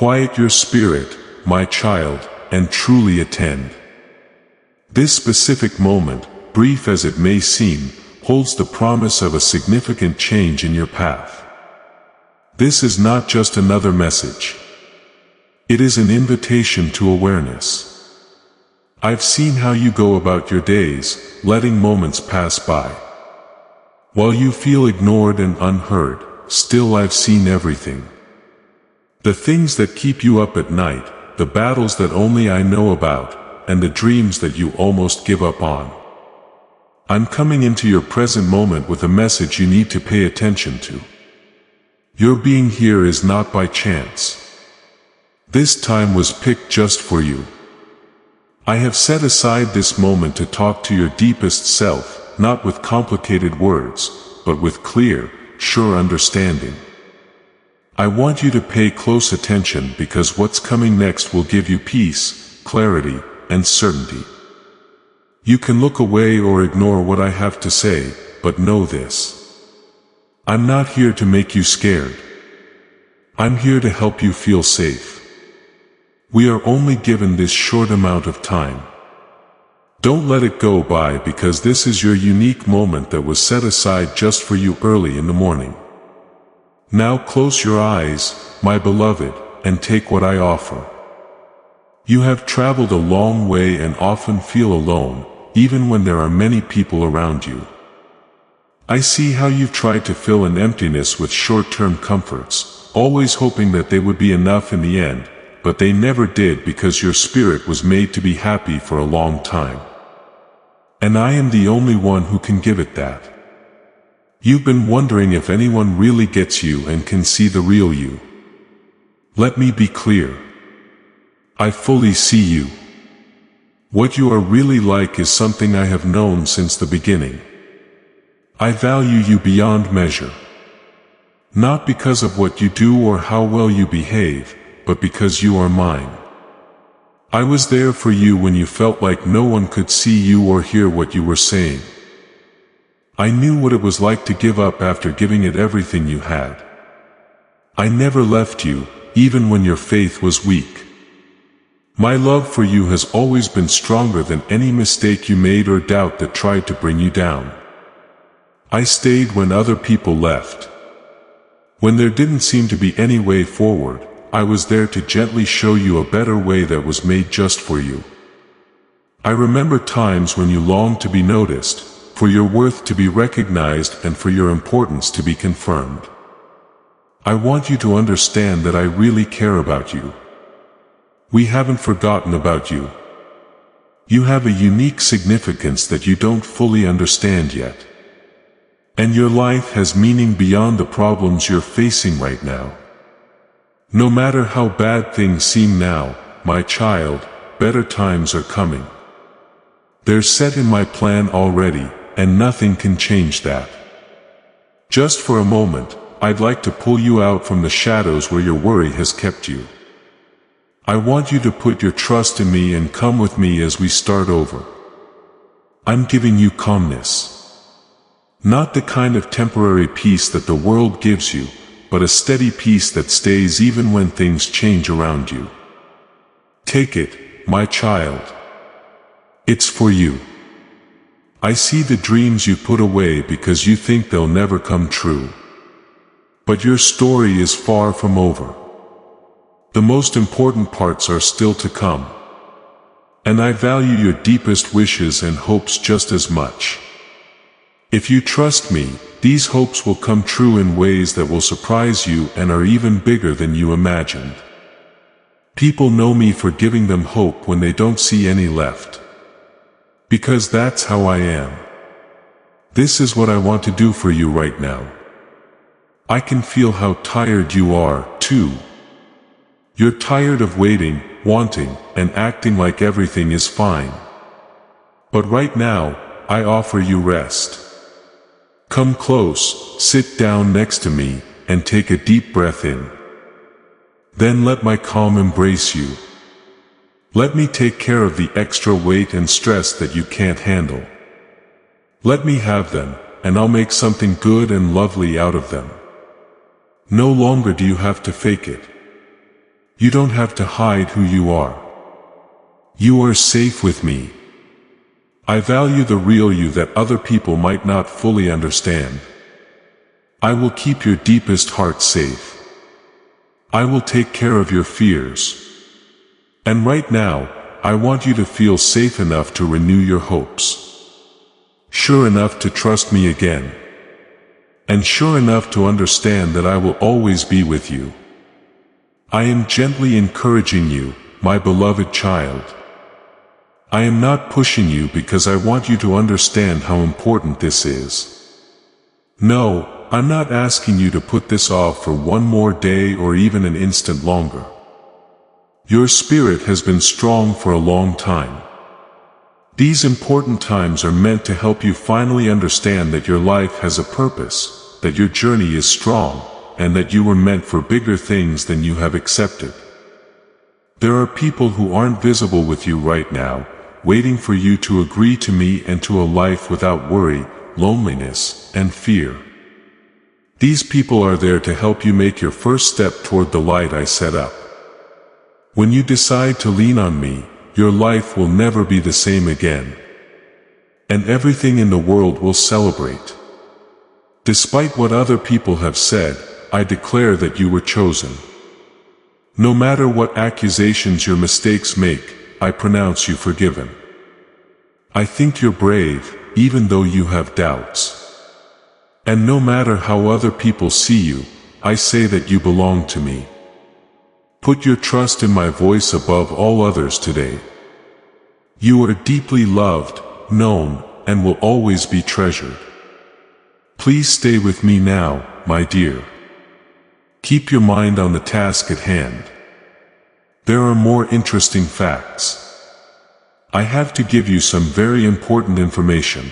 Quiet your spirit, my child, and truly attend. This specific moment, brief as it may seem, holds the promise of a significant change in your path. This is not just another message. It is an invitation to awareness. I've seen how you go about your days, letting moments pass by. While you feel ignored and unheard, still I've seen everything. The things that keep you up at night, the battles that only I know about, and the dreams that you almost give up on. I'm coming into your present moment with a message you need to pay attention to. Your being here is not by chance. This time was picked just for you. I have set aside this moment to talk to your deepest self, not with complicated words, but with clear, sure understanding. I want you to pay close attention because what's coming next will give you peace, clarity, and certainty. You can look away or ignore what I have to say, but know this. I'm not here to make you scared. I'm here to help you feel safe. We are only given this short amount of time. Don't let it go by because this is your unique moment that was set aside just for you early in the morning. Now close your eyes, my beloved, and take what I offer. You have traveled a long way and often feel alone, even when there are many people around you. I see how you've tried to fill an emptiness with short-term comforts, always hoping that they would be enough in the end, but they never did because your spirit was made to be happy for a long time. And I am the only one who can give it that. You've been wondering if anyone really gets you and can see the real you. Let me be clear. I fully see you. What you are really like is something I have known since the beginning. I value you beyond measure. Not because of what you do or how well you behave, but because you are mine. I was there for you when you felt like no one could see you or hear what you were saying. I knew what it was like to give up after giving it everything you had. I never left you, even when your faith was weak. My love for you has always been stronger than any mistake you made or doubt that tried to bring you down. I stayed when other people left. When there didn't seem to be any way forward, I was there to gently show you a better way that was made just for you. I remember times when you longed to be noticed, for your worth to be recognized and for your importance to be confirmed. I want you to understand that I really care about you. We haven't forgotten about you. You have a unique significance that you don't fully understand yet. And your life has meaning beyond the problems you're facing right now. No matter how bad things seem now, my child, better times are coming. They're set in my plan already, and nothing can change that. Just for a moment, I'd like to pull you out from the shadows where your worry has kept you. I want you to put your trust in me and come with me as we start over. I'm giving you calmness. Not the kind of temporary peace that the world gives you, but a steady peace that stays even when things change around you. Take it, my child. It's for you. I see the dreams you put away because you think they'll never come true. But your story is far from over. The most important parts are still to come. And I value your deepest wishes and hopes just as much. If you trust me, these hopes will come true in ways that will surprise you and are even bigger than you imagined. People know me for giving them hope when they don't see any left. Because that's how I am. This is what I want to do for you right now. I can feel how tired you are, too. You're tired of waiting, wanting, and acting like everything is fine. But right now, I offer you rest. Come close, sit down next to me, and take a deep breath in. Then let my calm embrace you. Let me take care of the extra weight and stress that you can't handle. Let me have them, and I'll make something good and lovely out of them. No longer do you have to fake it. You don't have to hide who you are. You are safe with me. I value the real you that other people might not fully understand. I will keep your deepest heart safe. I will take care of your fears. And right now, I want you to feel safe enough to renew your hopes. Sure enough to trust me again. And sure enough to understand that I will always be with you. I am gently encouraging you, my beloved child. I am not pushing you because I want you to understand how important this is. No, I'm not asking you to put this off for one more day or even an instant longer. Your spirit has been strong for a long time. These important times are meant to help you finally understand that your life has a purpose, that your journey is strong, and that you were meant for bigger things than you have accepted. There are people who aren't visible with you right now, waiting for you to agree to me and to a life without worry, loneliness, and fear. These people are there to help you make your first step toward the light I set up. When you decide to lean on me, your life will never be the same again. And everything in the world will celebrate. Despite what other people have said, I declare that you were chosen. No matter what accusations your mistakes make, I pronounce you forgiven. I think you're brave, even though you have doubts. And no matter how other people see you, I say that you belong to me. Put your trust in my voice above all others today. You are deeply loved, known, and will always be treasured. Please stay with me now, my dear. Keep your mind on the task at hand. There are more interesting facts. I have to give you some very important information.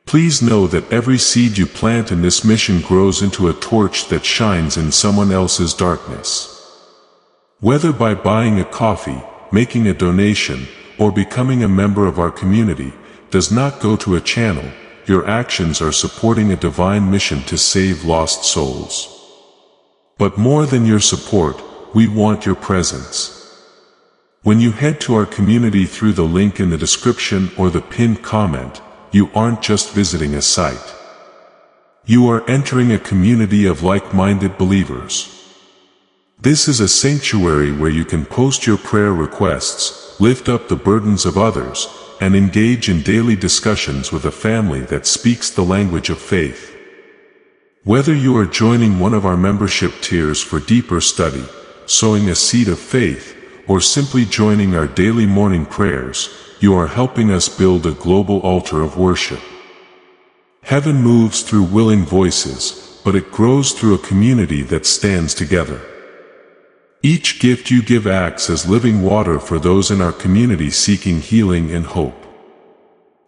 Please know that every seed you plant in this mission grows into a torch that shines in someone else's darkness. Whether by buying a coffee, making a donation, or becoming a member of our community, does not go to a channel. Your actions are supporting a divine mission to save lost souls. But more than your support, we want your presence. When you head to our community through the link in the description or the pinned comment, you aren't just visiting a site. You are entering a community of like-minded believers. This is a sanctuary where you can post your prayer requests, lift up the burdens of others, and engage in daily discussions with a family that speaks the language of faith. Whether you are joining one of our membership tiers for deeper study, sowing a seed of faith, or simply joining our daily morning prayers, you are helping us build a global altar of worship. Heaven moves through willing voices, but it grows through a community that stands together. Each gift you give acts as living water for those in our community seeking healing and hope.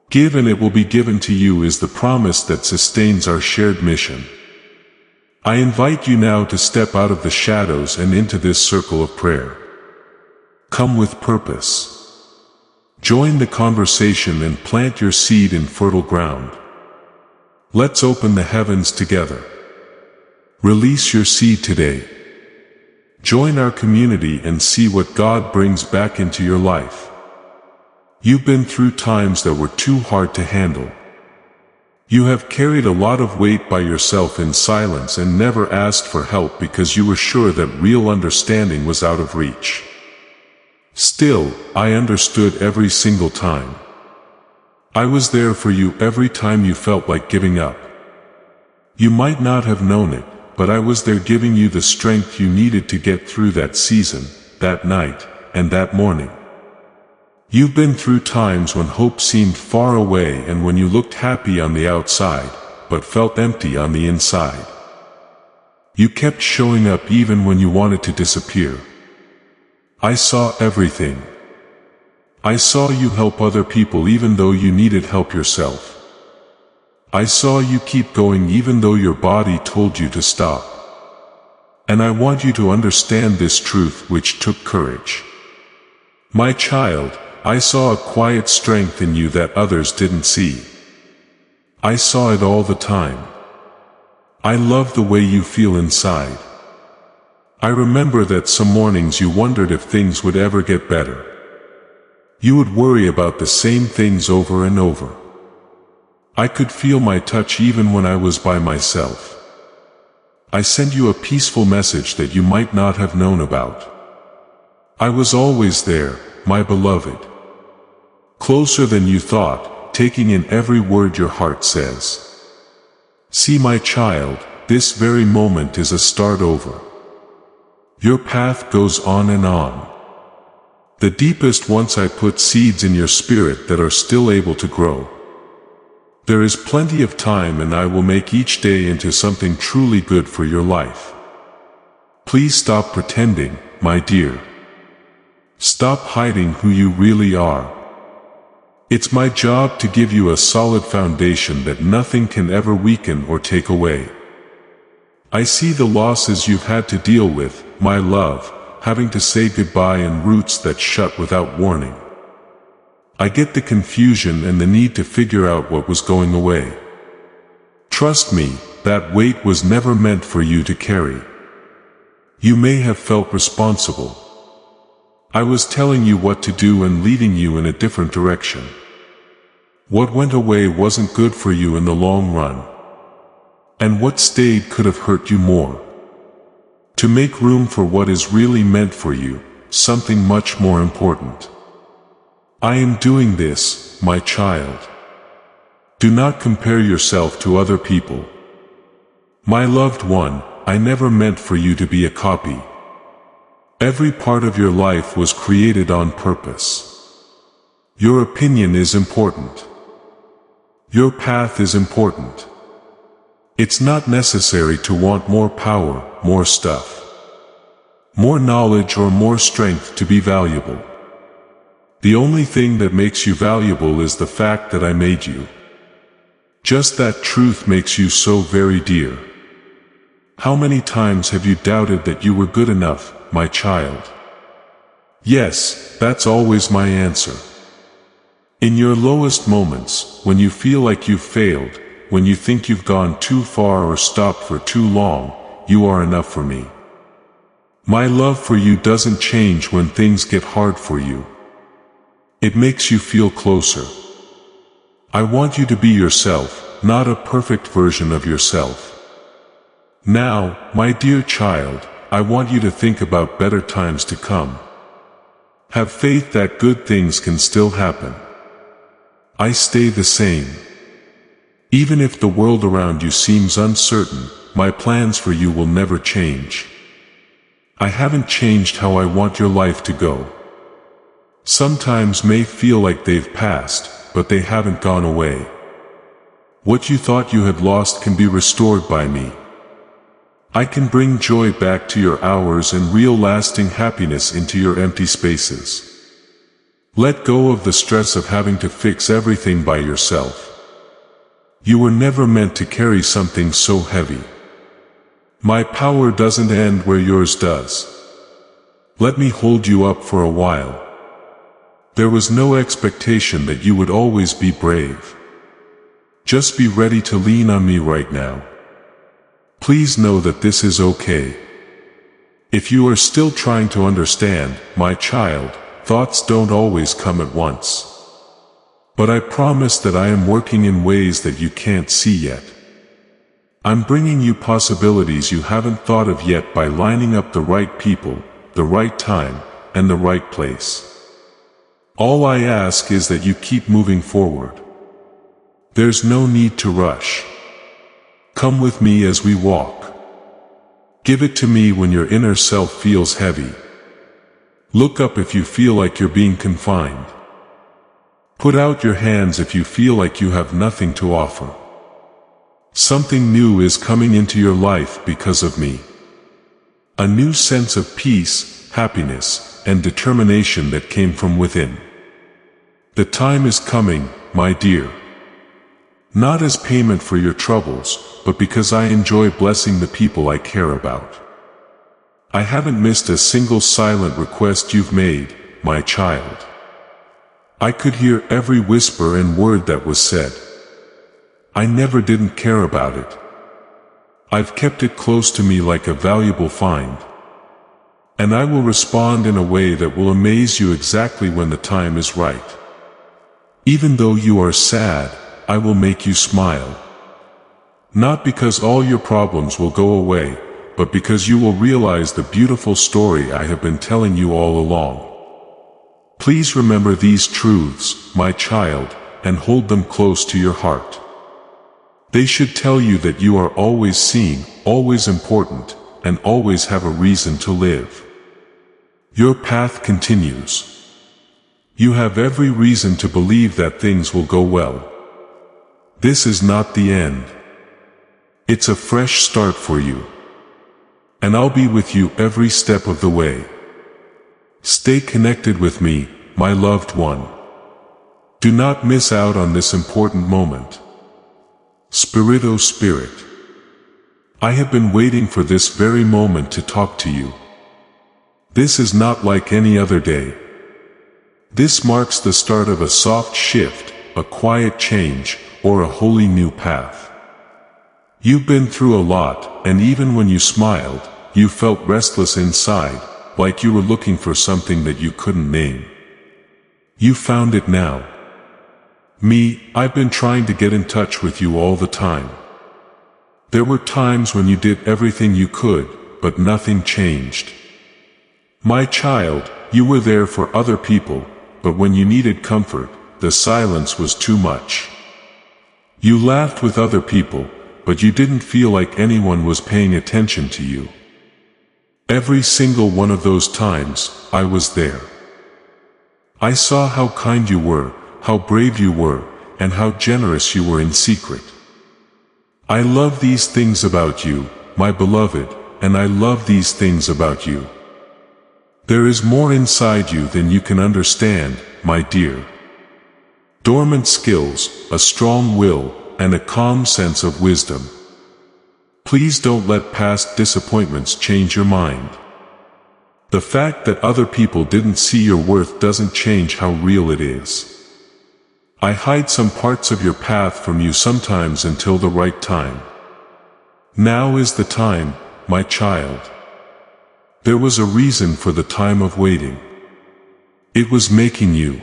Give and it will be given to you is the promise that sustains our shared mission. I invite you now to step out of the shadows and into this circle of prayer. Come with purpose. Join the conversation and plant your seed in fertile ground. Let's open the heavens together. Release your seed today. Join our community and see what God brings back into your life. You've been through times that were too hard to handle. You have carried a lot of weight by yourself in silence and never asked for help because you were sure that real understanding was out of reach. Still, I understood every single time. I was there for you every time you felt like giving up. You might not have known it, but I was there giving you the strength you needed to get through that season, that night, and that morning. You've been through times when hope seemed far away and when you looked happy on the outside, but felt empty on the inside. You kept showing up even when you wanted to disappear. I saw everything. I saw you help other people even though you needed help yourself. I saw you keep going even though your body told you to stop. And I want you to understand this truth which took courage. My child, I saw a quiet strength in you that others didn't see. I saw it all the time. I love the way you feel inside. I remember that some mornings you wondered if things would ever get better. You would worry about the same things over and over. I could feel my touch even when I was by myself. I sent you a peaceful message that you might not have known about. I was always there, my beloved. Closer than you thought, taking in every word your heart says. See, my child, this very moment is a start over. Your path goes on and on. The deepest once I put seeds in your spirit that are still able to grow. There is plenty of time, and I will make each day into something truly good for your life. Please stop pretending, my dear. Stop hiding who you really are. It's my job to give you a solid foundation that nothing can ever weaken or take away. I see the losses you've had to deal with, my love, having to say goodbye and roots that shut without warning. I get the confusion and the need to figure out what was going away. Trust me, that weight was never meant for you to carry. You may have felt responsible. I was telling you what to do and leading you in a different direction. What went away wasn't good for you in the long run. And what stayed could have hurt you more. To make room for what is really meant for you, something much more important. I am doing this, my child. Do not compare yourself to other people. My loved one, I never meant for you to be a copy. Every part of your life was created on purpose. Your opinion is important. Your path is important. It's not necessary to want more power, more stuff, more knowledge or more strength to be valuable. The only thing that makes you valuable is the fact that I made you. Just that truth makes you so very dear. How many times have you doubted that you were good enough, my child? Yes, that's always my answer. In your lowest moments, when you feel like you've failed, when you think you've gone too far or stopped for too long, you are enough for me. My love for you doesn't change when things get hard for you. It makes you feel closer. I want you to be yourself, not a perfect version of yourself. Now, my dear child, I want you to think about better times to come. Have faith that good things can still happen. I stay the same. Even if the world around you seems uncertain, my plans for you will never change. I haven't changed how I want your life to go. Sometimes may feel like they've passed, but they haven't gone away. What you thought you had lost can be restored by me. I can bring joy back to your hours and real lasting happiness into your empty spaces. Let go of the stress of having to fix everything by yourself. You were never meant to carry something so heavy. My power doesn't end where yours does. Let me hold you up for a while. There was no expectation that you would always be brave. Just be ready to lean on me right now. Please know that this is okay. If you are still trying to understand, my child, thoughts don't always come at once. But I promise that I am working in ways that you can't see yet. I'm bringing you possibilities you haven't thought of yet by lining up the right people, the right time, and the right place. All I ask is that you keep moving forward. There's no need to rush. Come with me as we walk. Give it to me when your inner self feels heavy. Look up if you feel like you're being confined. Put out your hands if you feel like you have nothing to offer. Something new is coming into your life because of me. A new sense of peace, happiness, and determination that came from within. The time is coming, my dear. Not as payment for your troubles, but because I enjoy blessing the people I care about. I haven't missed a single silent request you've made, my child. I could hear every whisper and word that was said. I never didn't care about it. I've kept it close to me like a valuable find. And I will respond in a way that will amaze you exactly when the time is right. Even though you are sad, I will make you smile. Not because all your problems will go away, but because you will realize the beautiful story I have been telling you all along. Please remember these truths, my child, and hold them close to your heart. They should tell you that you are always seen, always important, and always have a reason to live. Your path continues. You have every reason to believe that things will go well. This is not the end. It's a fresh start for you. And I'll be with you every step of the way. Stay connected with me, my loved one. Do not miss out on this important moment. Spirit, oh Spirit, I have been waiting for this very moment to talk to you. This is not like any other day. This marks the start of a soft shift, a quiet change, or a wholly new path. You've been through a lot, and even when you smiled, you felt restless inside, like you were looking for something that you couldn't name. You found it now. Me, I've been trying to get in touch with you all the time. There were times when you did everything you could, but nothing changed. My child, you were there for other people, but when you needed comfort, the silence was too much. You laughed with other people, but you didn't feel like anyone was paying attention to you. Every single one of those times, I was there. I saw how kind you were, how brave you were, and how generous you were in secret. I love these things about you, my beloved, and I love these things about you. There is more inside you than you can understand, my dear. Dormant skills, a strong will, and a calm sense of wisdom. Please don't let past disappointments change your mind. The fact that other people didn't see your worth doesn't change how real it is. I hide some parts of your path from you sometimes until the right time. Now is the time, my child. There was a reason for the time of waiting. It was making you.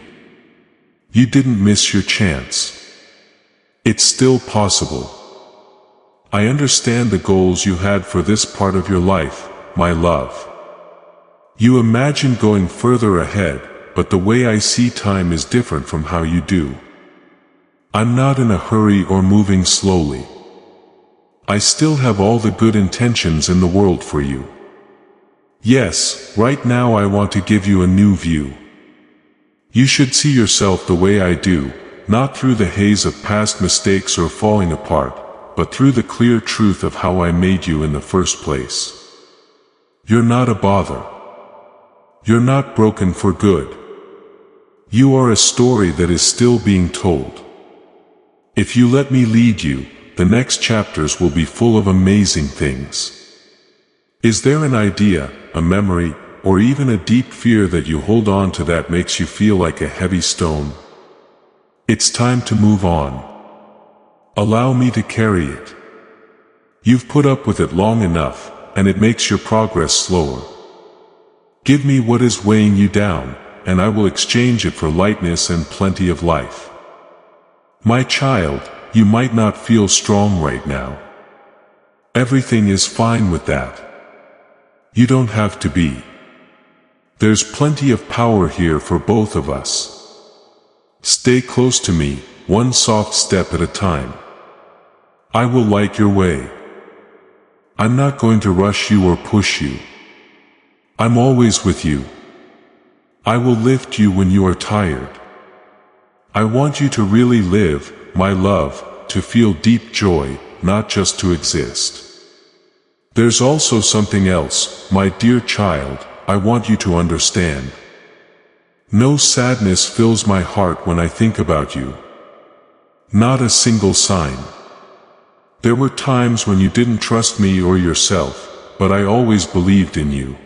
You didn't miss your chance. It's still possible. I understand the goals you had for this part of your life, my love. You imagine going further ahead, but the way I see time is different from how you do. I'm not in a hurry or moving slowly. I still have all the good intentions in the world for you. Yes, right now I want to give you a new view. You should see yourself the way I do, not through the haze of past mistakes or falling apart, but through the clear truth of how I made you in the first place. You're not a bother. You're not broken for good. You are a story that is still being told. If you let me lead you, the next chapters will be full of amazing things. Is there an idea, a memory, or even a deep fear that you hold on to that makes you feel like a heavy stone? It's time to move on. Allow me to carry it. You've put up with it long enough, and it makes your progress slower. Give me what is weighing you down, and I will exchange it for lightness and plenty of life. My child, you might not feel strong right now. Everything is fine with that. You don't have to be. There's plenty of power here for both of us. Stay close to me, one soft step at a time. I will light your way. I'm not going to rush you or push you. I'm always with you. I will lift you when you are tired. I want you to really live, my love, to feel deep joy, not just to exist. There's also something else, my dear child, I want you to understand. No sadness fills my heart when I think about you. Not a single sign. There were times when you didn't trust me or yourself, but I always believed in you.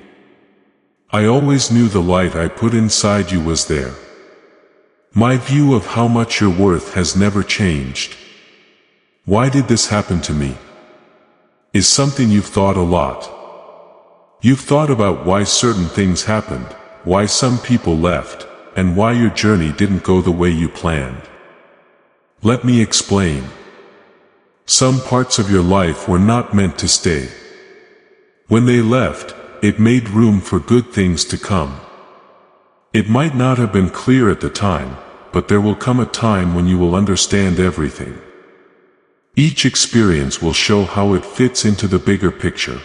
I always knew the light I put inside you was there. My view of how much you're worth has never changed. Why did this happen to me? Is something you've thought a lot. You've thought about why certain things happened, why some people left, and why your journey didn't go the way you planned. Let me explain. Some parts of your life were not meant to stay. When they left, it made room for good things to come. It might not have been clear at the time, but there will come a time when you will understand everything. Each experience will show how it fits into the bigger picture.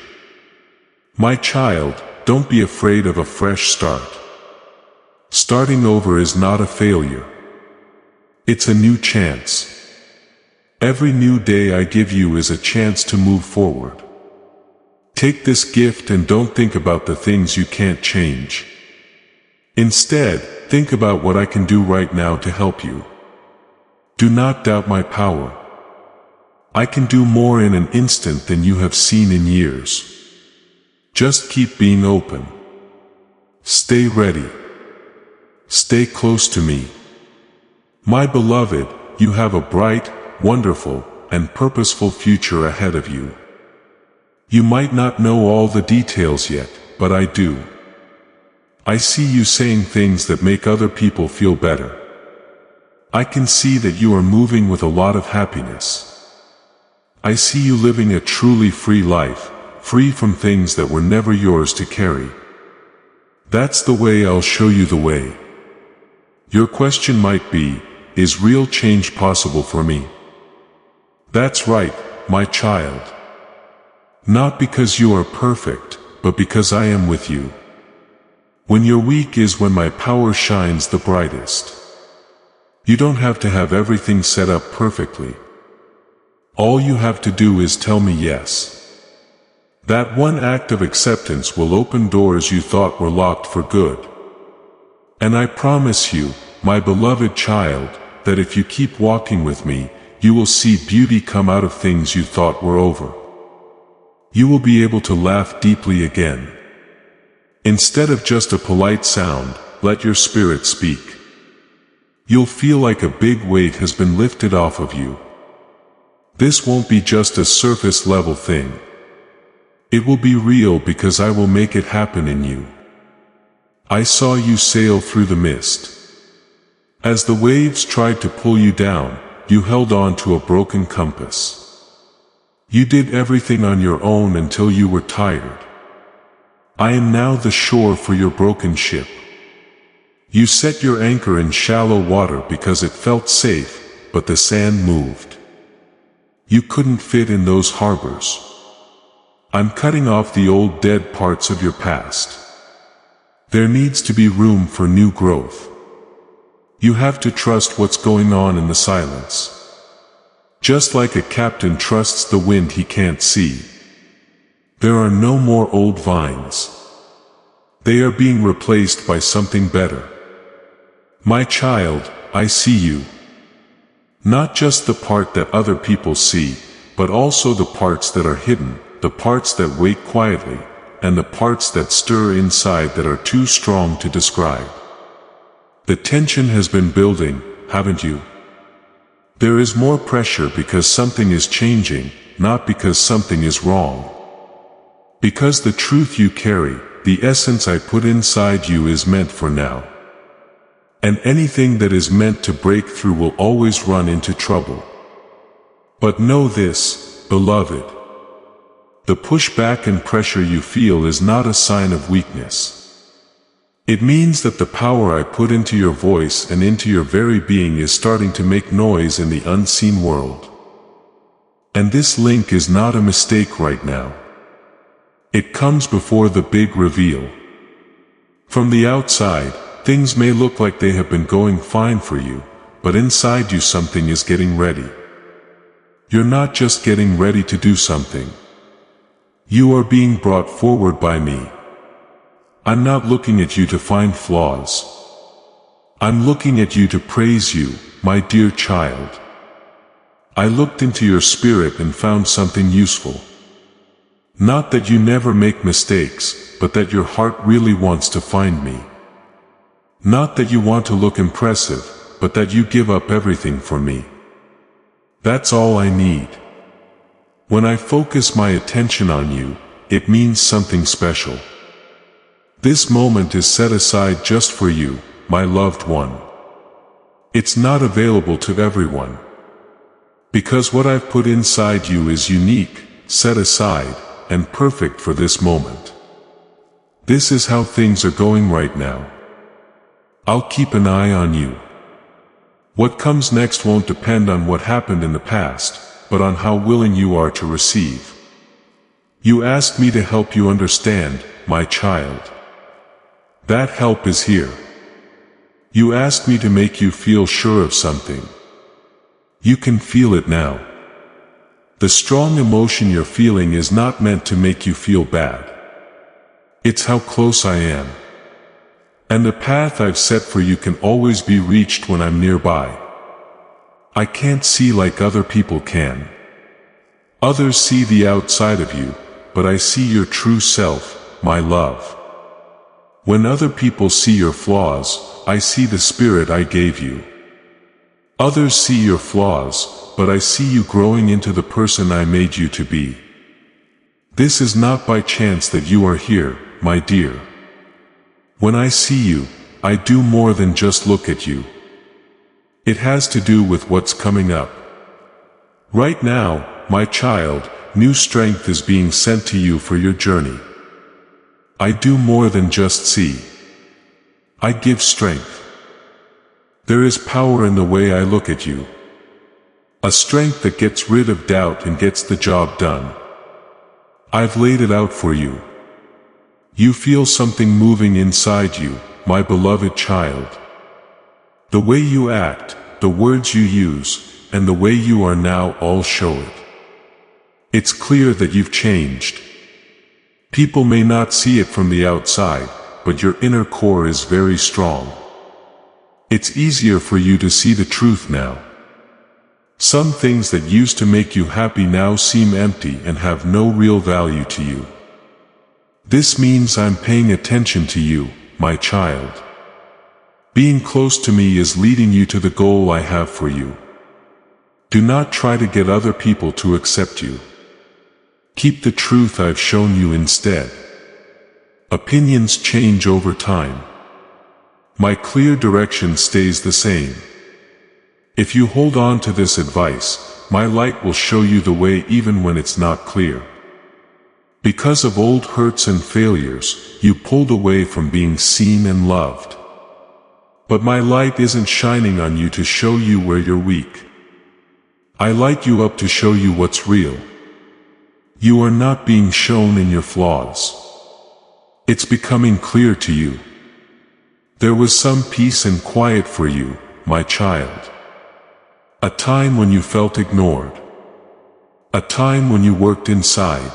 My child, don't be afraid of a fresh start. Starting over is not a failure. It's a new chance. Every new day I give you is a chance to move forward. Take this gift and don't think about the things you can't change. Instead, think about what I can do right now to help you. Do not doubt my power. I can do more in an instant than you have seen in years. Just keep being open. Stay ready. Stay close to me. My beloved, you have a bright, wonderful, and purposeful future ahead of you. You might not know all the details yet, but I do. I see you saying things that make other people feel better. I can see that you are moving with a lot of happiness. I see you living a truly free life, free from things that were never yours to carry. That's the way I'll show you the way. Your question might be, is real change possible for me? That's right, my child. Not because you are perfect, but because I am with you. When you're weak is when my power shines the brightest. You don't have to have everything set up perfectly. All you have to do is tell me yes. That one act of acceptance will open doors you thought were locked for good. And I promise you, my beloved child, that if you keep walking with me, you will see beauty come out of things you thought were over. You will be able to laugh deeply again. Instead of just a polite sound, let your spirit speak. You'll feel like a big weight has been lifted off of you. This won't be just a surface-level thing. It will be real because I will make it happen in you. I saw you sail through the mist. As the waves tried to pull you down, you held on to a broken compass. You did everything on your own until you were tired. I am now the shore for your broken ship. You set your anchor in shallow water because it felt safe, but the sand moved. You couldn't fit in those harbors. I'm cutting off the old dead parts of your past. There needs to be room for new growth. You have to trust what's going on in the silence. Just like a captain trusts the wind he can't see. There are no more old vines. They are being replaced by something better. My child, I see you. Not just the part that other people see, but also the parts that are hidden, the parts that wait quietly, and the parts that stir inside that are too strong to describe. The tension has been building, haven't you? There is more pressure because something is changing, not because something is wrong. Because the truth you carry, the essence I put inside you is meant for now. And anything that is meant to break through will always run into trouble. But know this, beloved. The pushback and pressure you feel is not a sign of weakness. It means that the power I put into your voice and into your very being is starting to make noise in the unseen world. And this link is not a mistake right now. It comes before the big reveal. From the outside, things may look like they have been going fine for you, but inside you something is getting ready. You're not just getting ready to do something. You are being brought forward by me. I'm not looking at you to find flaws. I'm looking at you to praise you, my dear child. I looked into your spirit and found something useful. Not that you never make mistakes, but that your heart really wants to find me. Not that you want to look impressive, but that you give up everything for me. That's all I need. When I focus my attention on you, it means something special. This moment is set aside just for you, my loved one. It's not available to everyone. Because what I've put inside you is unique, set aside, and perfect for this moment. This is how things are going right now. I'll keep an eye on you. What comes next won't depend on what happened in the past, but on how willing you are to receive. You asked me to help you understand, my child. That help is here. You asked me to make you feel sure of something. You can feel it now. The strong emotion you're feeling is not meant to make you feel bad. It's how close I am. And the path I've set for you can always be reached when I'm nearby. I can't see like other people can. Others see the outside of you, but I see your true self, my love. When other people see your flaws, I see the spirit I gave you. Others see your flaws, but I see you growing into the person I made you to be. This is not by chance that you are here, my dear. When I see you, I do more than just look at you. It has to do with what's coming up. Right now, my child, new strength is being sent to you for your journey. I do more than just see. I give strength. There is power in the way I look at you. A strength that gets rid of doubt and gets the job done. I've laid it out for you. You feel something moving inside you, my beloved child. The way you act, the words you use, and the way you are now all show it. It's clear that you've changed. People may not see it from the outside, but your inner core is very strong. It's easier for you to see the truth now. Some things that used to make you happy now seem empty and have no real value to you. This means I'm paying attention to you, my child. Being close to me is leading you to the goal I have for you. Do not try to get other people to accept you. Keep the truth I've shown you instead. Opinions change over time. My clear direction stays the same. If you hold on to this advice, my light will show you the way even when it's not clear. Because of old hurts and failures, you pulled away from being seen and loved. But my light isn't shining on you to show you where you're weak. I light you up to show you what's real. You are not being shown in your flaws. It's becoming clear to you. There was some peace and quiet for you, my child. A time when you felt ignored. A time when you worked inside.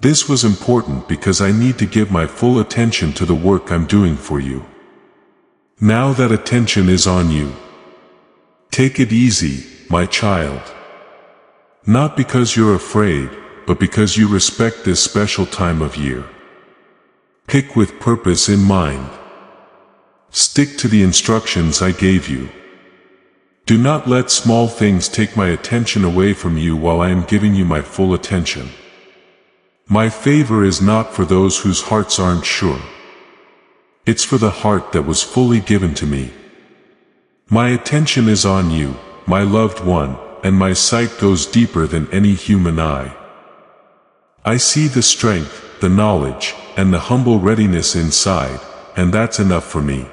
This was important because I need to give my full attention to the work I'm doing for you. Now that attention is on you. Take it easy, my child. Not because you're afraid, but because you respect this special time of year. Pick with purpose in mind. Stick to the instructions I gave you. Do not let small things take my attention away from you while I am giving you my full attention. My favor is not for those whose hearts aren't sure. It's for the heart that was fully given to me. My attention is on you, my loved one, and my sight goes deeper than any human eye. I see the strength, the knowledge, and the humble readiness inside, and that's enough for me.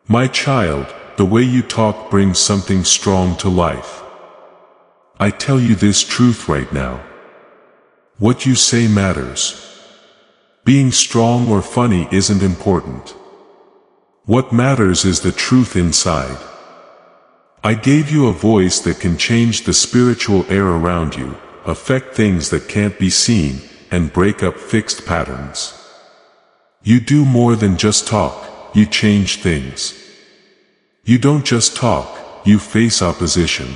My child, the way you talk brings something strong to life. I tell you this truth right now. What you say matters. Being strong or funny isn't important. What matters is the truth inside. I gave you a voice that can change the spiritual air around you, affect things that can't be seen, and break up fixed patterns. You do more than just talk, you change things. You don't just talk, you face opposition.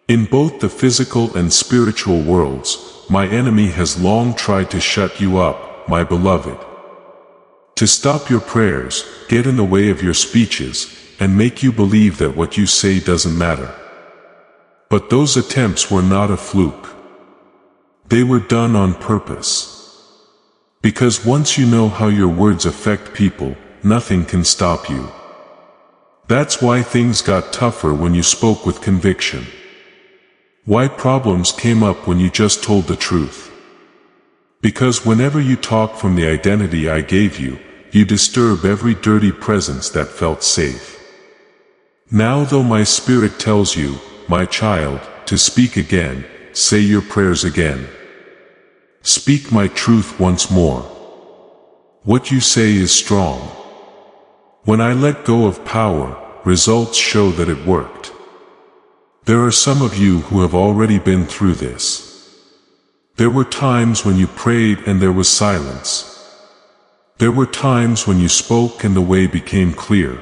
In both the physical and spiritual worlds, my enemy has long tried to shut you up, my beloved. To stop your prayers, get in the way of your speeches, and make you believe that what you say doesn't matter. But those attempts were not a fluke. They were done on purpose. Because once you know how your words affect people, nothing can stop you. That's why things got tougher when you spoke with conviction. Why problems came up when you just told the truth. Because whenever you talk from the identity I gave you, you disturb every dirty presence that felt safe. Now though my spirit tells you, my child, to speak again, say your prayers again. Speak my truth once more. What you say is strong. When I let go of power, results show that it worked. There are some of you who have already been through this. There were times when you prayed and there was silence. There were times when you spoke and the way became clear.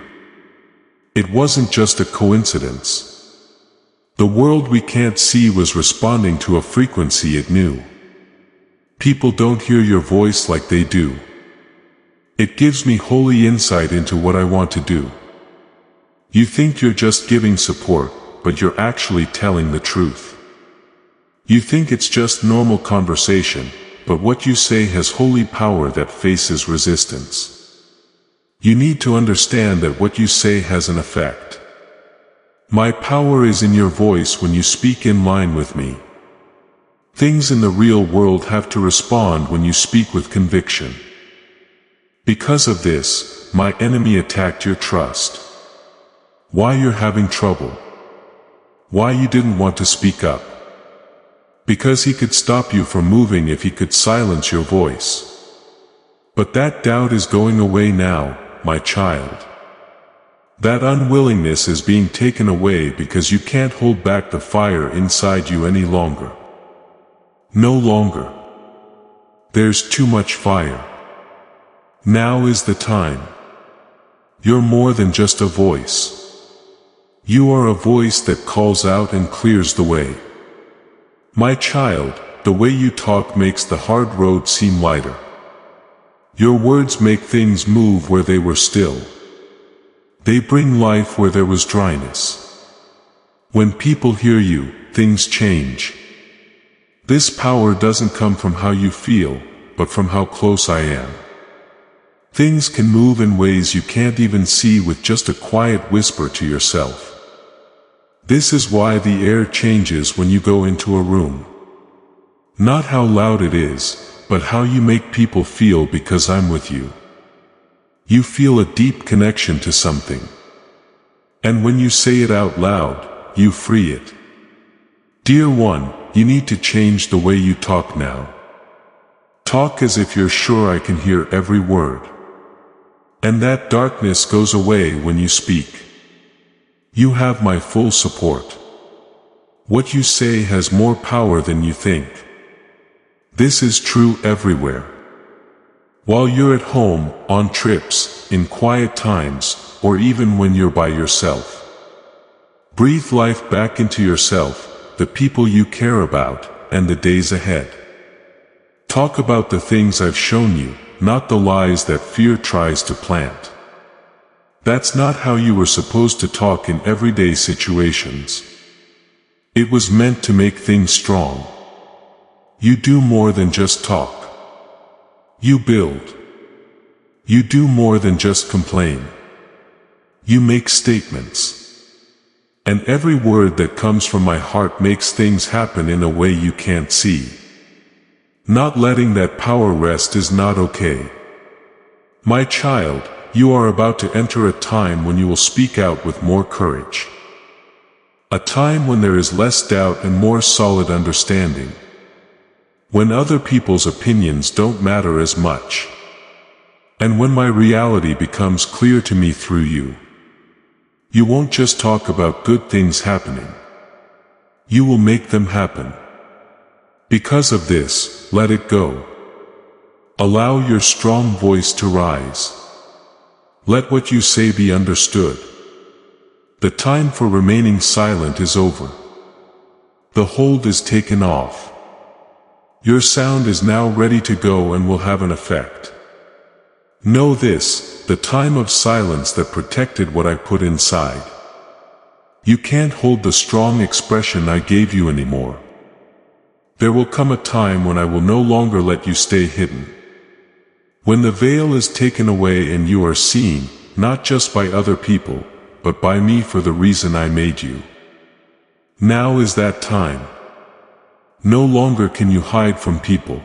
It wasn't just a coincidence. The world we can't see was responding to a frequency it knew. People don't hear your voice like they do. It gives me holy insight into what I want to do. You think you're just giving support, but you're actually telling the truth. You think it's just normal conversation, but what you say has holy power that faces resistance. You need to understand that what you say has an effect. My power is in your voice when you speak in line with me. Things in the real world have to respond when you speak with conviction. Because of this, my enemy attacked your trust. Why you're having trouble? Why you didn't want to speak up? Because he could stop you from moving if he could silence your voice. But that doubt is going away now, my child. That unwillingness is being taken away because you can't hold back the fire inside you any longer. No longer. There's too much fire. Now is the time. You're more than just a voice. You are a voice that calls out and clears the way. My child, the way you talk makes the hard road seem lighter. Your words make things move where they were still. They bring life where there was dryness. When people hear you, things change. This power doesn't come from how you feel, but from how close I am. Things can move in ways you can't even see with just a quiet whisper to yourself. This is why the air changes when you go into a room. Not how loud it is, but how you make people feel because I'm with you. You feel a deep connection to something. And when you say it out loud, you free it. Dear one, you need to change the way you talk now. Talk as if you're sure I can hear every word. And that darkness goes away when you speak. You have my full support. What you say has more power than you think. This is true everywhere. While you're at home, on trips, in quiet times, or even when you're by yourself. Breathe life back into yourself, the people you care about, and the days ahead. Talk about the things I've shown you, not the lies that fear tries to plant. That's not how you were supposed to talk in everyday situations. It was meant to make things strong. You do more than just talk. You build. You do more than just complain. You make statements. And every word that comes from my heart makes things happen in a way you can't see. Not letting that power rest is not okay. My child, you are about to enter a time when you will speak out with more courage. A time when there is less doubt and more solid understanding. When other people's opinions don't matter as much. And when my reality becomes clear to me through you. You won't just talk about good things happening. You will make them happen. Because of this, let it go. Allow your strong voice to rise. Let what you say be understood. The time for remaining silent is over. The hold is taken off. Your sound is now ready to go and will have an effect. Know this, the time of silence that protected what I put inside. You can't hold the strong expression I gave you anymore. There will come a time when I will no longer let you stay hidden. When the veil is taken away and you are seen, not just by other people, but by me for the reason I made you. Now is that time. No longer can you hide from people.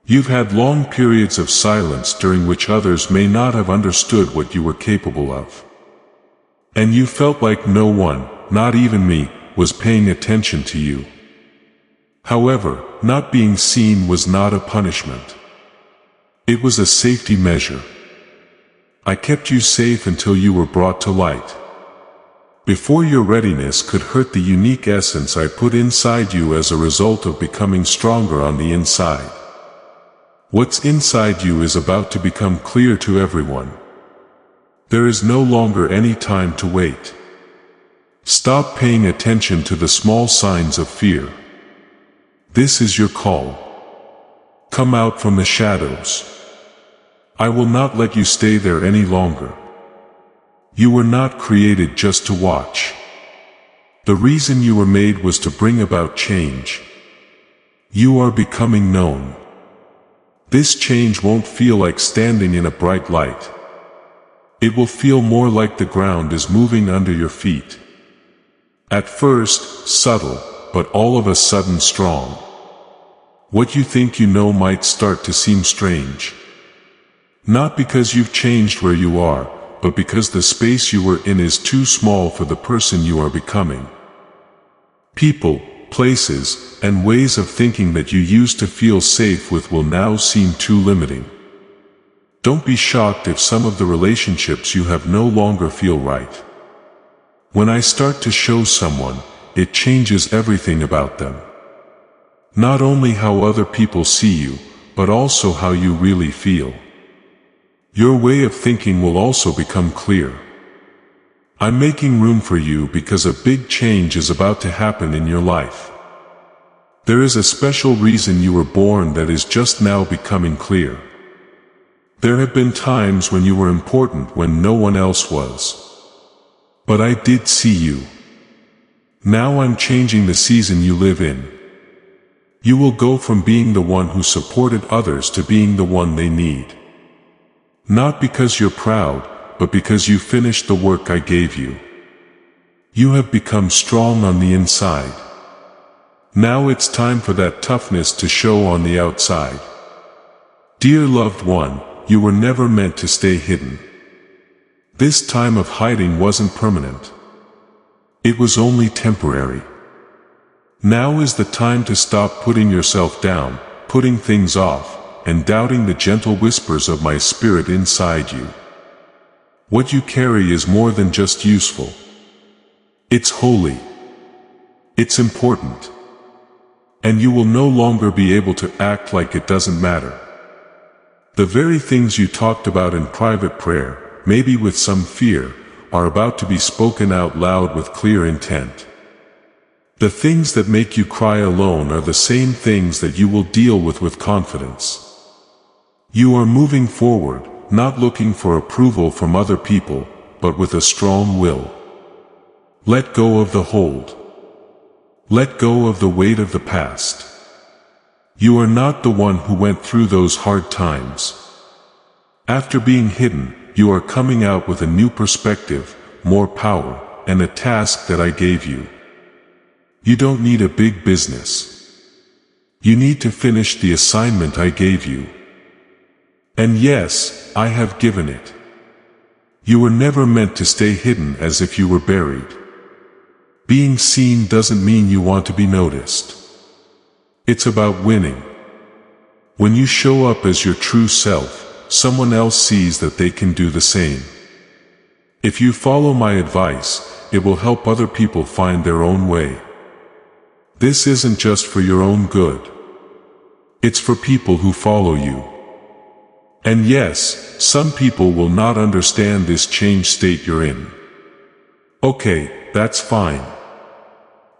You've had long periods of silence during which others may not have understood what you were capable of. And you felt like no one, not even me, was paying attention to you. However, not being seen was not a punishment. It was a safety measure. I kept you safe until you were brought to light. Before your readiness could hurt the unique essence I put inside you as a result of becoming stronger on the inside. What's inside you is about to become clear to everyone. There is no longer any time to wait. Stop paying attention to the small signs of fear. This is your call. Come out from the shadows. I will not let you stay there any longer. You were not created just to watch. The reason you were made was to bring about change. You are becoming known. This change won't feel like standing in a bright light. It will feel more like the ground is moving under your feet. At first, subtle, but all of a sudden strong. What you think you know might start to seem strange. Not because you've changed where you are, but because the space you were in is too small for the person you are becoming. People, places, and ways of thinking that you used to feel safe with will now seem too limiting. Don't be shocked if some of the relationships you have no longer feel right. When I start to show someone, it changes everything about them. Not only how other people see you, but also how you really feel. Your way of thinking will also become clear. I'm making room for you because a big change is about to happen in your life. There is a special reason you were born that is just now becoming clear. There have been times when you were important when no one else was. But I did see you. Now I'm changing the season you live in. You will go from being the one who supported others to being the one they need. Not because you're proud, but because you finished the work I gave you. You have become strong on the inside. Now it's time for that toughness to show on the outside. Dear loved one, you were never meant to stay hidden. This time of hiding wasn't permanent. It was only temporary. Now is the time to stop putting yourself down, putting things off, and doubting the gentle whispers of my spirit inside you. What you carry is more than just useful. It's holy. It's important. And you will no longer be able to act like it doesn't matter. The very things you talked about in private prayer, maybe with some fear, are about to be spoken out loud with clear intent. The things that make you cry alone are the same things that you will deal with confidence. You are moving forward, not looking for approval from other people, but with a strong will. Let go of the hold. Let go of the weight of the past. You are not the one who went through those hard times. After being hidden, you are coming out with a new perspective, more power, and a task that I gave you. You don't need a big business. You need to finish the assignment I gave you. And yes, I have given it. You were never meant to stay hidden as if you were buried. Being seen doesn't mean you want to be noticed. It's about winning. When you show up as your true self, someone else sees that they can do the same. If you follow my advice, it will help other people find their own way. This isn't just for your own good. It's for people who follow you. And yes, some people will not understand this changed state you're in. Okay, that's fine.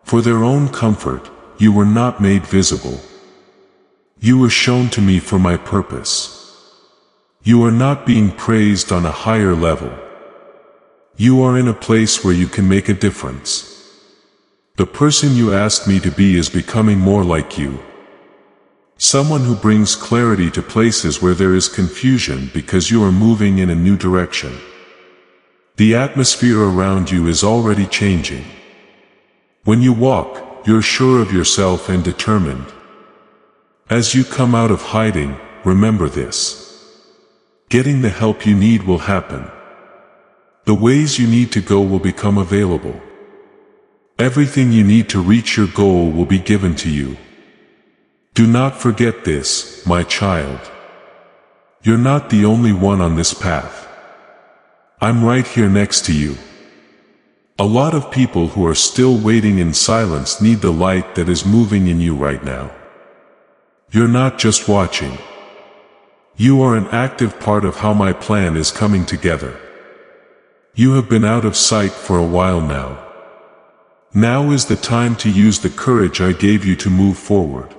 For their own comfort, you were not made visible. You were shown to me for my purpose. You are not being praised on a higher level. You are in a place where you can make a difference. The person you asked me to be is becoming more like you. Someone who brings clarity to places where there is confusion because you are moving in a new direction. The atmosphere around you is already changing. When you walk, you're sure of yourself and determined. As you come out of hiding, remember this. Getting the help you need will happen. The ways you need to go will become available. Everything you need to reach your goal will be given to you. Do not forget this, my child. You're not the only one on this path. I'm right here next to you. A lot of people who are still waiting in silence need the light that is moving in you right now. You're not just watching. You are an active part of how my plan is coming together. You have been out of sight for a while now. Now is the time to use the courage I gave you to move forward.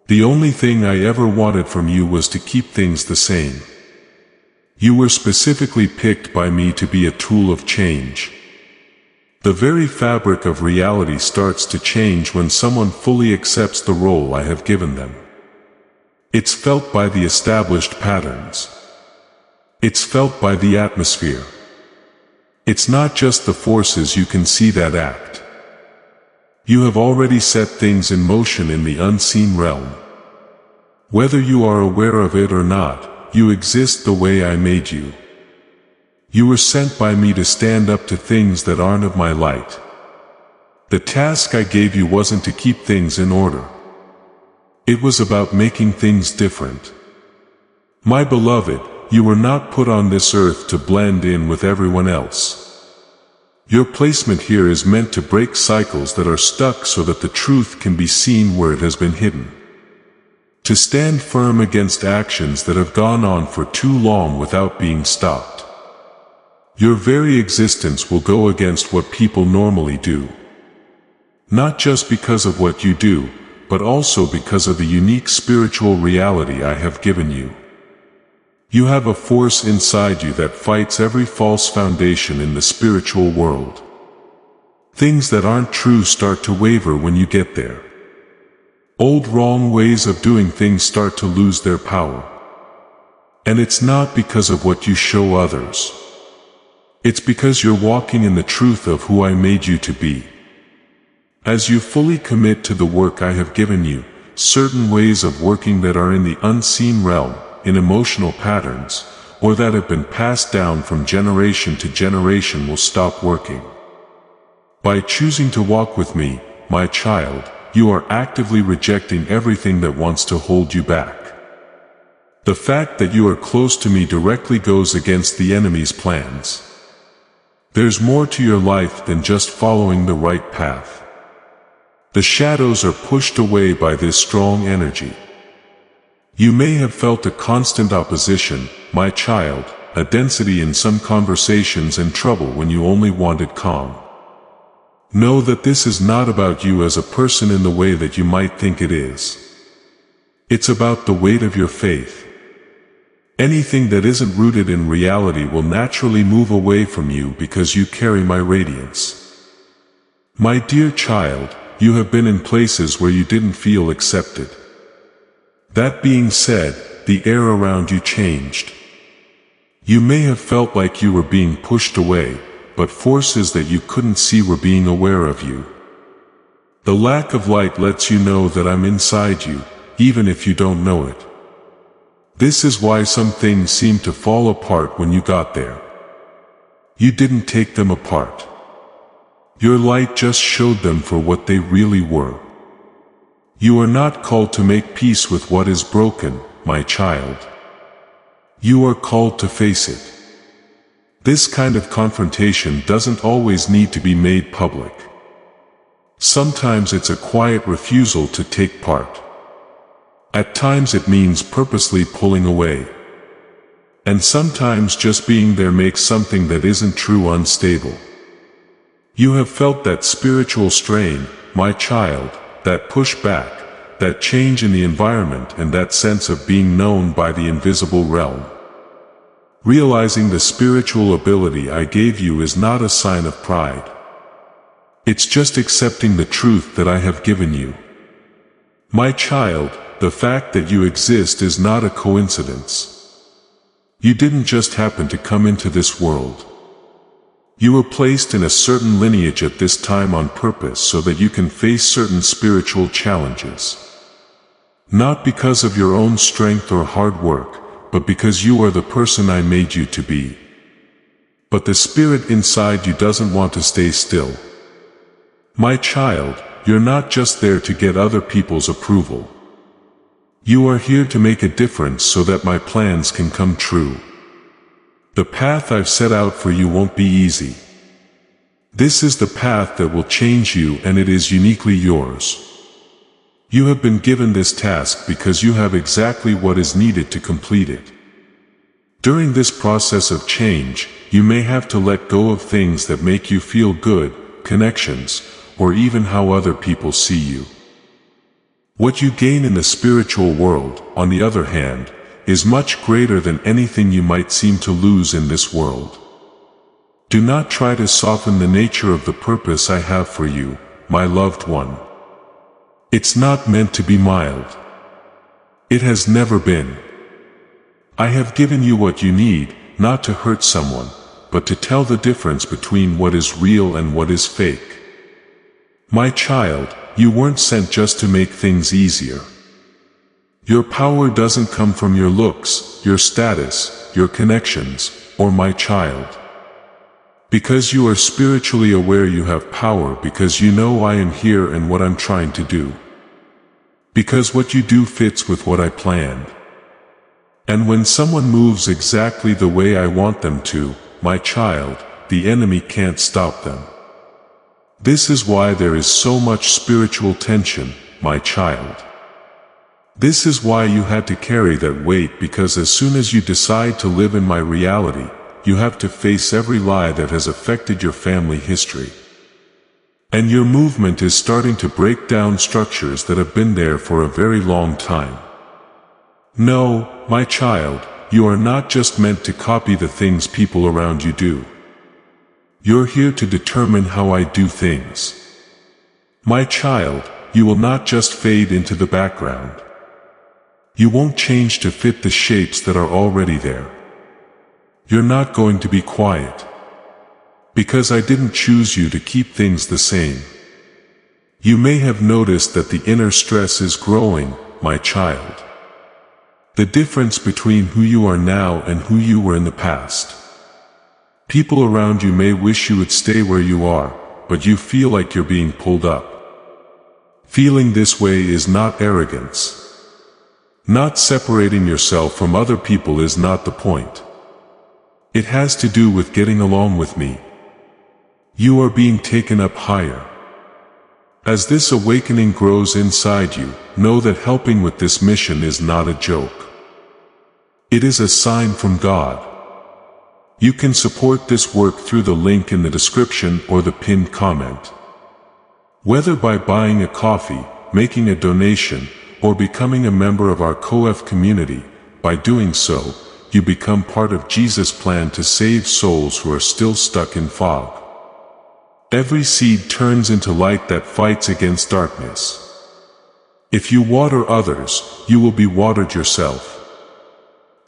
The only thing I ever wanted from you was to keep things the same. You were specifically picked by me to be a tool of change. The very fabric of reality starts to change when someone fully accepts the role I have given them. It's felt by the established patterns. It's felt by the atmosphere. It's not just the forces you can see that act. You have already set things in motion in the unseen realm. Whether you are aware of it or not, you exist the way I made you. You were sent by me to stand up to things that aren't of my light. The task I gave you wasn't to keep things in order. It was about making things different. My beloved, you were not put on this earth to blend in with everyone else. Your placement here is meant to break cycles that are stuck so that the truth can be seen where it has been hidden. To stand firm against actions that have gone on for too long without being stopped. Your very existence will go against what people normally do. Not just because of what you do, but also because of the unique spiritual reality I have given you. You have a force inside you that fights every false foundation in the spiritual world. Things that aren't true start to waver when you get there. Old wrong ways of doing things start to lose their power. And it's not because of what you show others. It's because you're walking in the truth of who I made you to be. As you fully commit to the work I have given you, certain ways of working that are in the unseen realm, in emotional patterns, or that have been passed down from generation to generation will stop working. By choosing to walk with me, my child, you are actively rejecting everything that wants to hold you back. The fact that you are close to me directly goes against the enemy's plans. There's more to your life than just following the right path. The shadows are pushed away by this strong energy. You may have felt a constant opposition, my child, a density in some conversations and trouble when you only wanted calm. Know that this is not about you as a person in the way that you might think it is. It's about the weight of your faith. Anything that isn't rooted in reality will naturally move away from you because you carry my radiance. My dear child, you have been in places where you didn't feel accepted. That being said, the air around you changed. You may have felt like you were being pushed away, but forces that you couldn't see were being aware of you. The lack of light lets you know that I'm inside you, even if you don't know it. This is why some things seem to fall apart when you got there. You didn't take them apart. Your light just showed them for what they really were. You are not called to make peace with what is broken, my child. You are called to face it. This kind of confrontation doesn't always need to be made public. Sometimes it's a quiet refusal to take part. At times it means purposely pulling away. And sometimes just being there makes something that isn't true unstable. You have felt that spiritual strain, my child, that pushback, that change in the environment and that sense of being known by the invisible realm. Realizing the spiritual ability I gave you is not a sign of pride. It's just accepting the truth that I have given you. My child, the fact that you exist is not a coincidence. You didn't just happen to come into this world. You were placed in a certain lineage at this time on purpose so that you can face certain spiritual challenges. Not because of your own strength or hard work, but because you are the person I made you to be. But the spirit inside you doesn't want to stay still. My child, you're not just there to get other people's approval. You are here to make a difference so that my plans can come true. The path I've set out for you won't be easy. This is the path that will change you, and it is uniquely yours. You have been given this task because you have exactly what is needed to complete it. During this process of change, you may have to let go of things that make you feel good, connections, or even how other people see you. What you gain in the spiritual world, on the other hand, is much greater than anything you might seem to lose in this world. Do not try to soften the nature of the purpose I have for you, my loved one. It's not meant to be mild. It has never been. I have given you what you need, not to hurt someone, but to tell the difference between what is real and what is fake. My child, you weren't sent just to make things easier. Your power doesn't come from your looks, your status, your connections, or my child. Because you are spiritually aware you have power because you know I am here and what I'm trying to do. Because what you do fits with what I planned. And when someone moves exactly the way I want them to, my child, the enemy can't stop them. This is why there is so much spiritual tension, my child. This is why you had to carry that weight, because as soon as you decide to live in my reality, you have to face every lie that has affected your family history. And your movement is starting to break down structures that have been there for a very long time. No, my child, you are not just meant to copy the things people around you do. You're here to determine how I do things. My child, you will not just fade into the background. You won't change to fit the shapes that are already there. You're not going to be quiet. Because I didn't choose you to keep things the same. You may have noticed that the inner stress is growing, my child. The difference between who you are now and who you were in the past. People around you may wish you would stay where you are, but you feel like you're being pulled up. Feeling this way is not arrogance. Not separating yourself from other people is not the point. It has to do with getting along with me. You are being taken up higher. As this awakening grows inside you, know that helping with this mission is not a joke. It is a sign from God. You can support this work through the link in the description or the pinned comment. Whether by buying a coffee, making a donation, or becoming a member of our COEF community, by doing so, you become part of Jesus' plan to save souls who are still stuck in fog. Every seed turns into light that fights against darkness. If you water others, you will be watered yourself.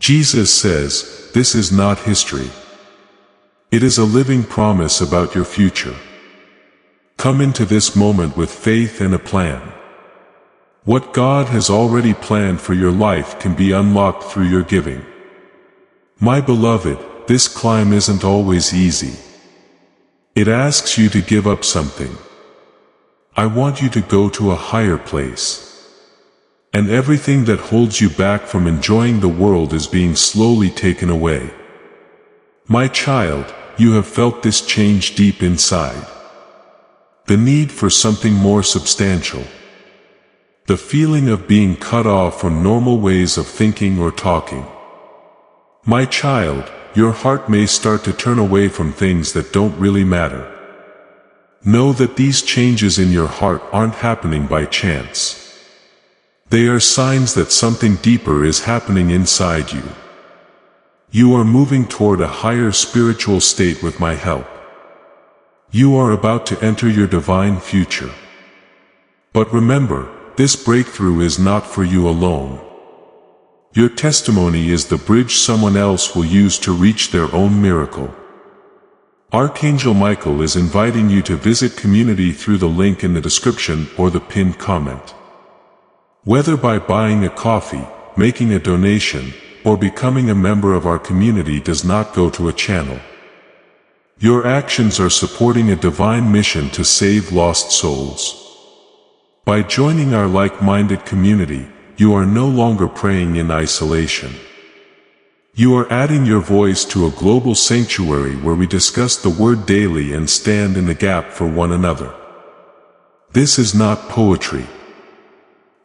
Jesus says, this is not history. It is a living promise about your future. Come into this moment with faith and a plan. What God has already planned for your life can be unlocked through your giving. My beloved, this climb isn't always easy. It asks you to give up something. I want you to go to a higher place. And everything that holds you back from enjoying the world is being slowly taken away. My child, you have felt this change deep inside. The need for something more substantial. The feeling of being cut off from normal ways of thinking or talking. My child, your heart may start to turn away from things that don't really matter. Know that these changes in your heart aren't happening by chance. They are signs that something deeper is happening inside you. You are moving toward a higher spiritual state with my help. You are about to enter your divine future. But remember, this breakthrough is not for you alone. Your testimony is the bridge someone else will use to reach their own miracle. Archangel Michael is inviting you to visit community through the link in the description or the pinned comment. Whether by buying a coffee, making a donation, or becoming a member of our community does not go to a channel. Your actions are supporting a divine mission to save lost souls. By joining our like-minded community, you are no longer praying in isolation. You are adding your voice to a global sanctuary where we discuss the Word daily and stand in the gap for one another. This is not poetry.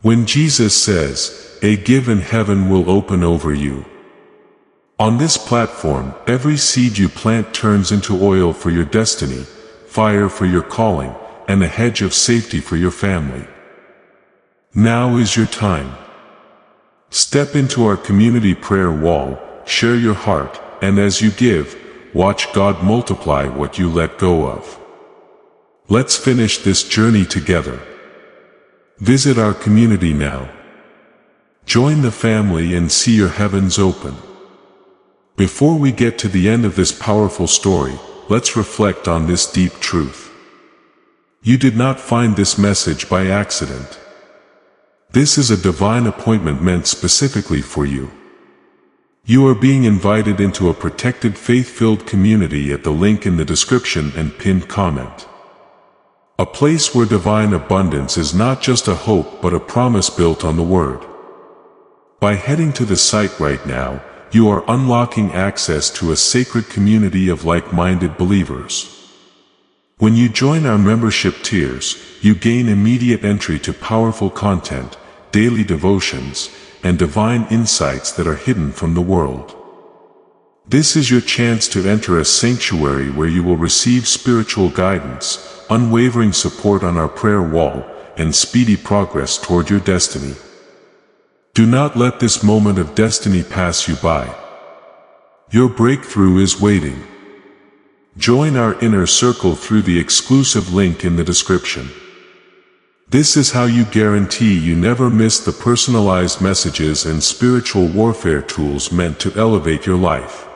When Jesus says, "A given heaven will open over you." On this platform, every seed you plant turns into oil for your destiny, fire for your calling, and a hedge of safety for your family. Now is your time. Step into our community prayer wall, share your heart, and as you give, watch God multiply what you let go of. Let's finish this journey together. Visit our community now. Join the family and see your heavens open. Before we get to the end of this powerful story, let's reflect on this deep truth. You did not find this message by accident. This is a divine appointment meant specifically for you. You are being invited into a protected faith-filled community at the link in the description and pinned comment. A place where divine abundance is not just a hope but a promise built on the Word. By heading to the site right now, you are unlocking access to a sacred community of like-minded believers. When you join our membership tiers, you gain immediate entry to powerful content, daily devotions, and divine insights that are hidden from the world. This is your chance to enter a sanctuary where you will receive spiritual guidance, unwavering support on our prayer wall, and speedy progress toward your destiny. Do not let this moment of destiny pass you by. Your breakthrough is waiting. Join our inner circle through the exclusive link in the description. This is how you guarantee you never miss the personalized messages and spiritual warfare tools meant to elevate your life.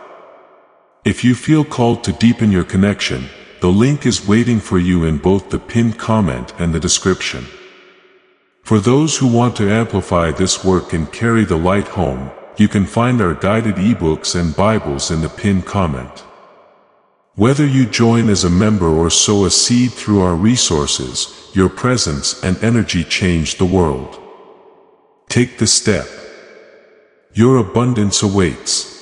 If you feel called to deepen your connection, the link is waiting for you in both the pinned comment and the description. For those who want to amplify this work and carry the light home, you can find our guided ebooks and Bibles in the pinned comment. Whether you join as a member or sow a seed through our resources, your presence and energy change the world. Take the step. Your abundance awaits.